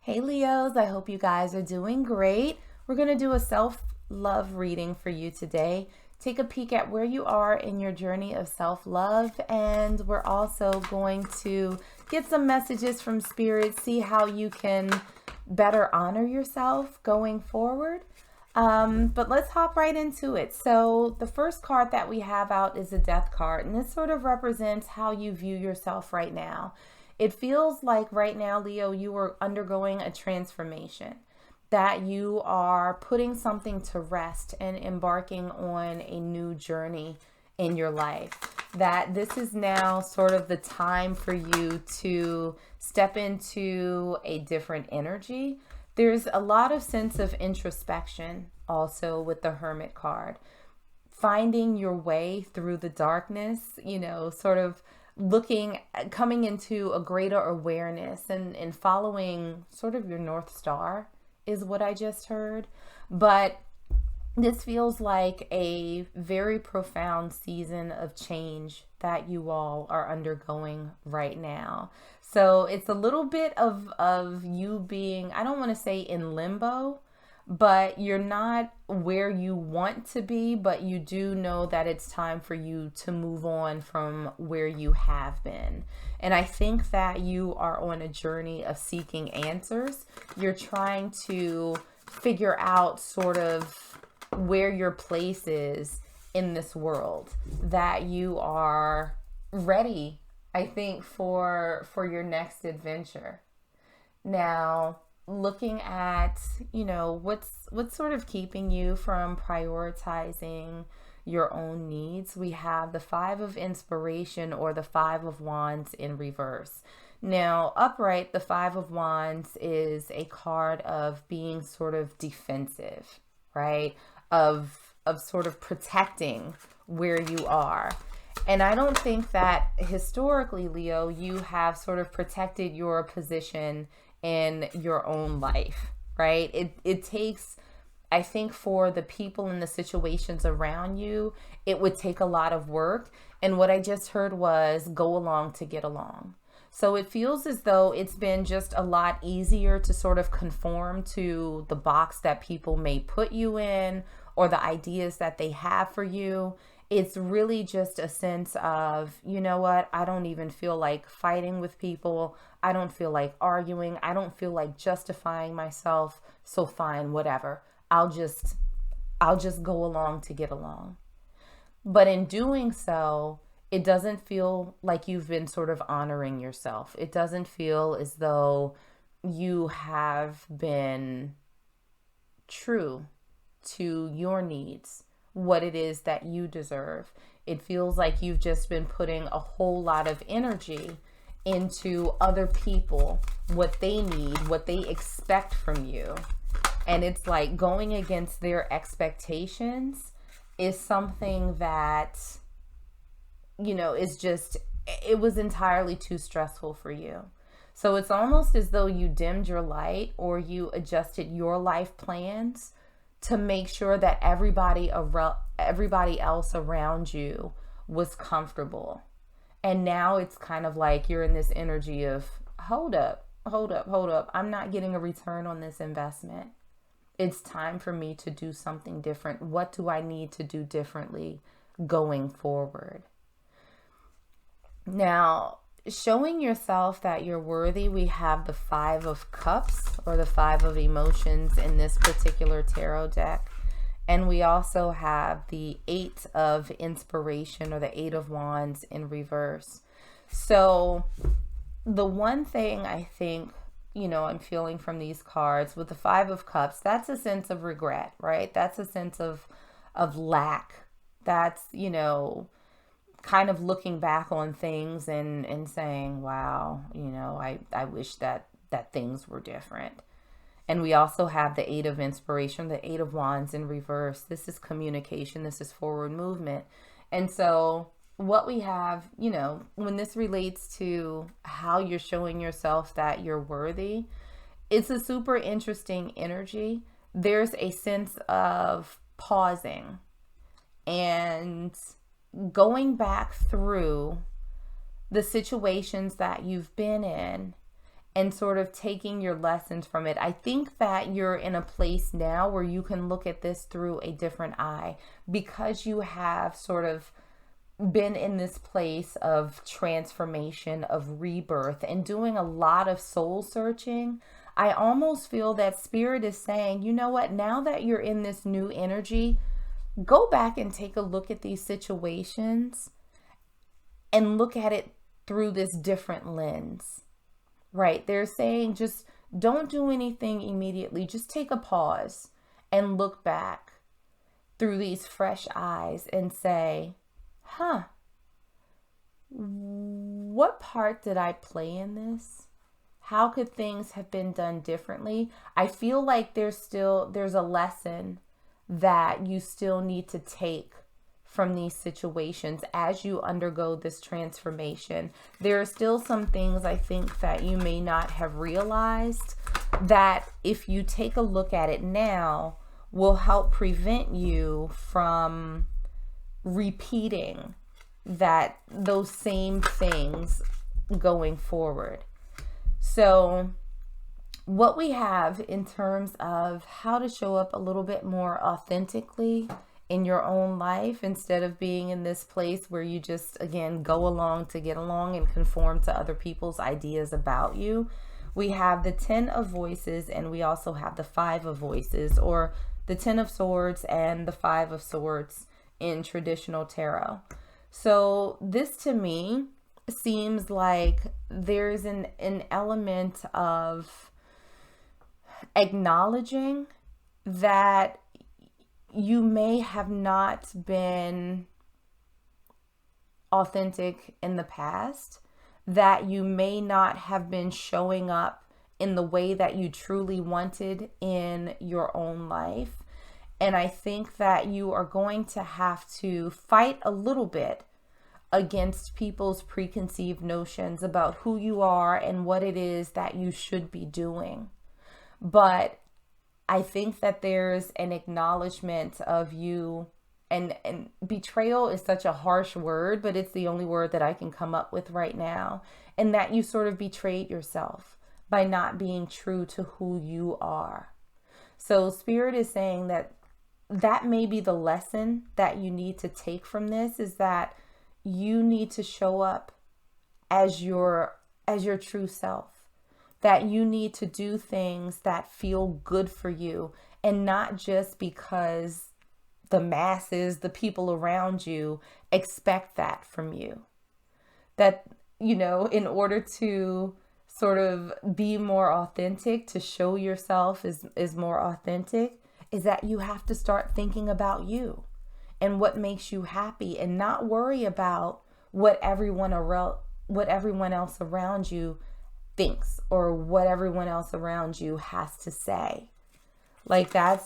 Hey Leos, I hope you guys are doing great. We're going to do a self-love reading for you today. Take a peek at where you are in your journey of self-love, and we're also going to get some messages from Spirit, see how you can better honor yourself going forward. But let's hop right into it. So the first card that we have out is a Death card, and this sort of represents how you view yourself right now. It feels like right now, Leo, you are undergoing a transformation, that you are putting something to rest and embarking on a new journey in your life. That this is now sort of the time for you to step into a different energy. There's a lot of sense of introspection also with the Hermit card. Finding your way through the darkness, sort of coming into a greater awareness and following sort of your North Star is what I just heard. But this feels like a very profound season of change that you all are undergoing right now. So it's a little bit of you being, I don't want to say in limbo, but you're not where you want to be, but you do know that it's time for you to move on from where you have been. And I think that you are on a journey of seeking answers. You're trying to figure out sort of where your place is in this world, that you are ready, I think, for your next adventure. Now, looking at, what's sort of keeping you from prioritizing your own needs, we have the Five of Inspiration, or the Five of Wands in reverse. Now, upright, the Five of Wands is a card of being sort of defensive, right? Of sort of protecting where you are. And I don't think that historically, Leo, you have sort of protected your position in your own life, right? It takes, I think, for the people and the situations around you, it would take a lot of work. And what I just heard was go along to get along. So it feels as though it's been just a lot easier to sort of conform to the box that people may put you in, or the ideas that they have for you. It's really just a sense of, you know what, I don't even feel like fighting with people. I don't feel like arguing. I don't feel like justifying myself. So fine, whatever. I'll just go along to get along. But in doing so, it doesn't feel like you've been sort of honoring yourself. It doesn't feel as though you have been true to your needs, what it is that you deserve. It feels like you've just been putting a whole lot of energy into other people, what they need, what they expect from you. And it's like going against their expectations is something that, is just, it was entirely too stressful for you. So it's almost as though you dimmed your light, or you adjusted your life plans to make sure that everybody else around you was comfortable. And now it's kind of like you're in this energy of, hold up. I'm not getting a return on this investment. It's time for me to do something different. What do I need to do differently going forward? Now, showing yourself that you're worthy, we have the Five of Cups, or the Five of Emotions, in this particular tarot deck. And we also have the Eight of Inspiration, or the Eight of Wands in reverse. So the one thing I think, I'm feeling from these cards with the Five of Cups, that's a sense of regret, right? That's a sense of lack. That's, kind of looking back on things and saying, wow, I wish that things were different. And we also have the Eight of Inspiration, the Eight of Wands in reverse. This is communication. This is forward movement. And so what we have, when this relates to how you're showing yourself that you're worthy, it's a super interesting energy. There's a sense of pausing and going back through the situations that you've been in and sort of taking your lessons from it. I think that you're in a place now where you can look at this through a different eye, because you have sort of been in this place of transformation, of rebirth, and doing a lot of soul searching. I almost feel that Spirit is saying, you know what, now that you're in this new energy, go back and take a look at these situations and look at it through this different lens, right? They're saying just don't do anything immediately. Just take a pause and look back through these fresh eyes and say, what part did I play in this? How could things have been done differently? I feel like there's a lesson that you still need to take from these situations as you undergo this transformation. There are still some things I think that you may not have realized that if you take a look at it now will help prevent you from repeating those same things going forward. So what we have in terms of how to show up a little bit more authentically in your own life, instead of being in this place where you just, again, go along to get along and conform to other people's ideas about you. We have the 10 of Voices, and we also have the 5 of Voices, or the 10 of Swords and the 5 of Swords in traditional tarot. So this to me seems like there's an element of acknowledging that you may have not been authentic in the past, that you may not have been showing up in the way that you truly wanted in your own life. And I think that you are going to have to fight a little bit against people's preconceived notions about who you are and what it is that you should be doing. But I think that there's an acknowledgement of you, and betrayal is such a harsh word, but it's the only word that I can come up with right now. And that you sort of betrayed yourself by not being true to who you are. So Spirit is saying that may be the lesson that you need to take from this, is that you need to show up as your true self. That you need to do things that feel good for you, and not just because the masses, the people around you expect that from you. That, you know, in order to sort of be more authentic, to show yourself is more authentic, is that you have to start thinking about you and what makes you happy, and not worry about what everyone else around you thinks or what everyone else around you has to say. Like I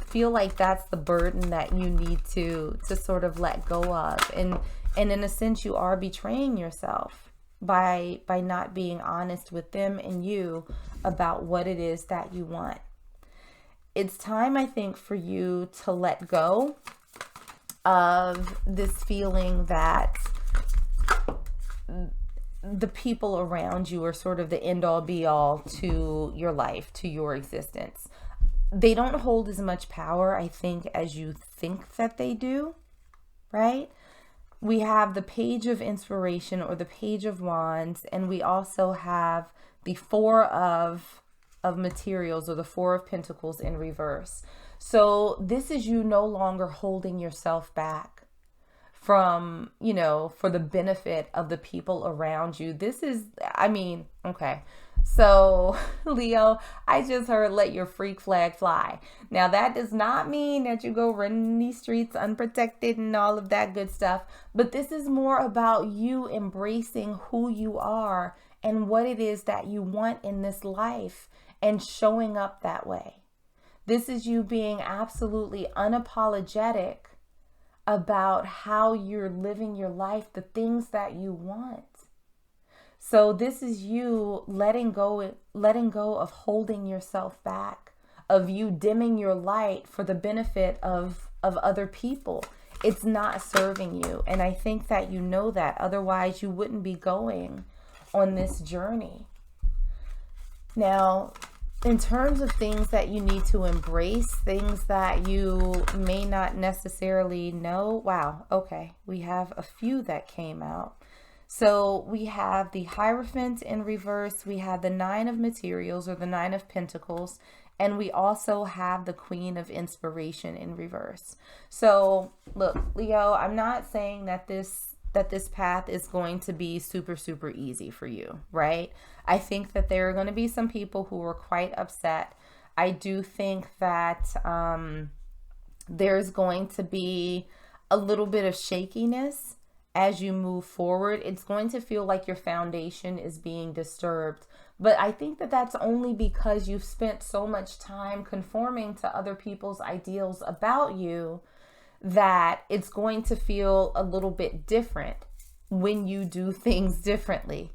feel like that's the burden that you need to sort of let go of. And in a sense, you are betraying yourself by not being honest with them and you about what it is that you want. It's time, I think, for you to let go of this feeling that the people around you are sort of the end all be all to your life, to your existence. They don't hold as much power, I think, as you think that they do, right? We have the Page of Inspiration, or the Page of Wands, and we also have the Four of Materials, or the Four of Pentacles in reverse. So this is you no longer holding yourself back from, you know, for the benefit of the people around you. This is, okay. So Leo, I just heard let your freak flag fly. Now that does not mean that you go running these streets unprotected and all of that good stuff. But this is more about you embracing who you are and what it is that you want in this life and showing up that way. This is you being absolutely unapologetic about how you're living your life, the things that you want. So this is you letting go of holding yourself back, of you dimming your light for the benefit of other people. It's not serving you. And I think that you know that. Otherwise, you wouldn't be going on this journey. Now, in terms of things that you need to embrace, things that you may not necessarily know. Wow, okay. We have a few that came out. So we have the Hierophant in reverse. We have the Nine of Materials, or the Nine of Pentacles. And we also have the Queen of Inspiration in reverse. So look, Leo, I'm not saying that this path is going to be super, super easy for you, right? I think that there are going to be some people who are quite upset. I do think that there's going to be a little bit of shakiness as you move forward. It's going to feel like your foundation is being disturbed. But I think that that's only because you've spent so much time conforming to other people's ideals about you that it's going to feel a little bit different when you do things differently,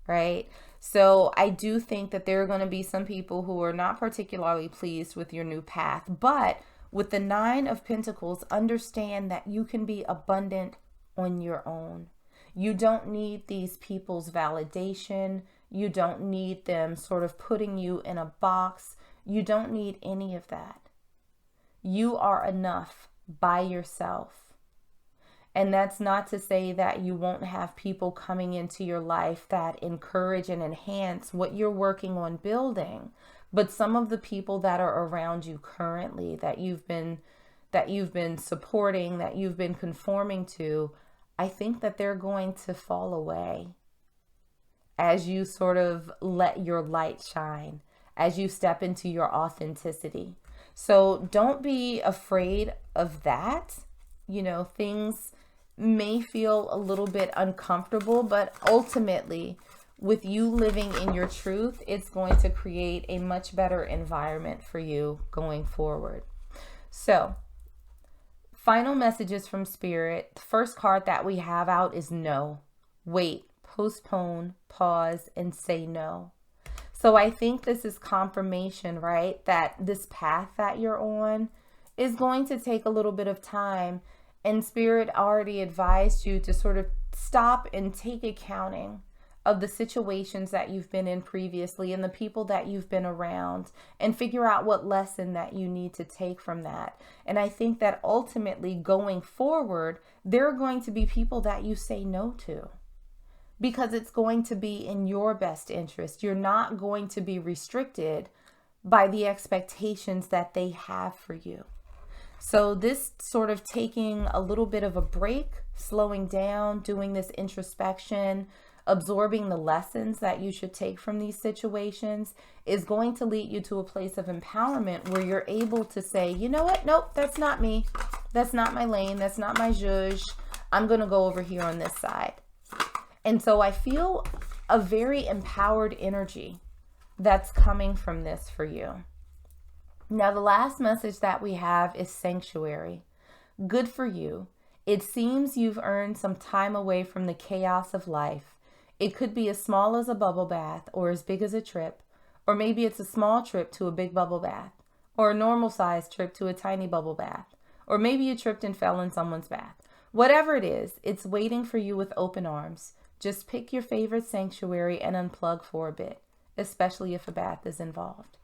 right? So I do think that there are going to be some people who are not particularly pleased with your new path. But with the Nine of Pentacles, understand that you can be abundant on your own. You don't need these people's validation. You don't need them sort of putting you in a box. You don't need any of that. You are enough by yourself. And that's not to say that you won't have people coming into your life that encourage and enhance what you're working on building. But some of the people that are around you currently, that you've been supporting, that you've been conforming to, I think that they're going to fall away as you sort of let your light shine, as you step into your authenticity. So don't be afraid of that. You know, things may feel a little bit uncomfortable, but ultimately, with you living in your truth, it's going to create a much better environment for you going forward. So, final messages from Spirit. The first card that we have out is no. Wait, postpone, pause, and say no. So I think this is confirmation, right? That this path that you're on is going to take a little bit of time. And Spirit already advised you to sort of stop and take accounting of the situations that you've been in previously and the people that you've been around, and figure out what lesson that you need to take from that. And I think that ultimately going forward, there are going to be people that you say no to, because it's going to be in your best interest. You're not going to be restricted by the expectations that they have for you. So this sort of taking a little bit of a break, slowing down, doing this introspection, absorbing the lessons that you should take from these situations is going to lead you to a place of empowerment where you're able to say, you know what? Nope, that's not me. That's not my lane. That's not my zhuzh. I'm going to go over here on this side. And so I feel a very empowered energy that's coming from this for you. Now, the last message that we have is sanctuary. Good for you. It seems you've earned some time away from the chaos of life. It could be as small as a bubble bath or as big as a trip, or maybe it's a small trip to a big bubble bath, or a normal sized trip to a tiny bubble bath, or maybe you tripped and fell in someone's bath. Whatever it is, it's waiting for you with open arms. Just pick your favorite sanctuary and unplug for a bit, especially if a bath is involved.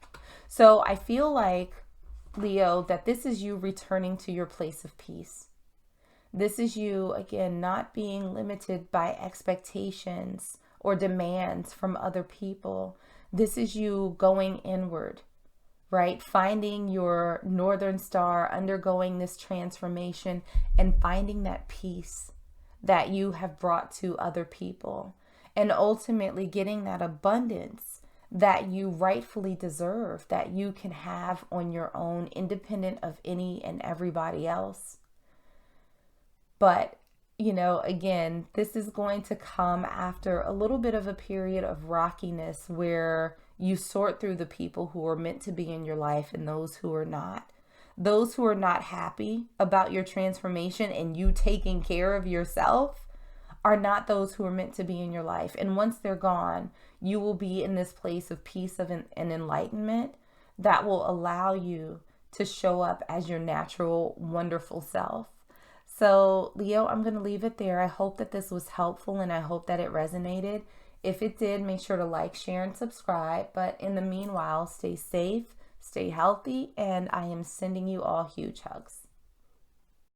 So I feel like, Leo, that this is you returning to your place of peace. This is you, again, not being limited by expectations or demands from other people. This is you going inward, right? Finding your northern star, undergoing this transformation, and finding that peace that you have brought to other people, and ultimately getting that abundance that you rightfully deserve, that you can have on your own, independent of any and everybody else. But, you know, again, this is going to come after a little bit of a period of rockiness where you sort through the people who are meant to be in your life and those who are not. Those who are not happy about your transformation and you taking care of yourself are not those who are meant to be in your life. And once they're gone, you will be in this place of peace and enlightenment that will allow you to show up as your natural, wonderful self. So, Leo, I'm going to leave it there. I hope that this was helpful and I hope that it resonated. If it did, make sure to like, share, and subscribe. But in the meanwhile, stay safe, stay healthy, and I am sending you all huge hugs.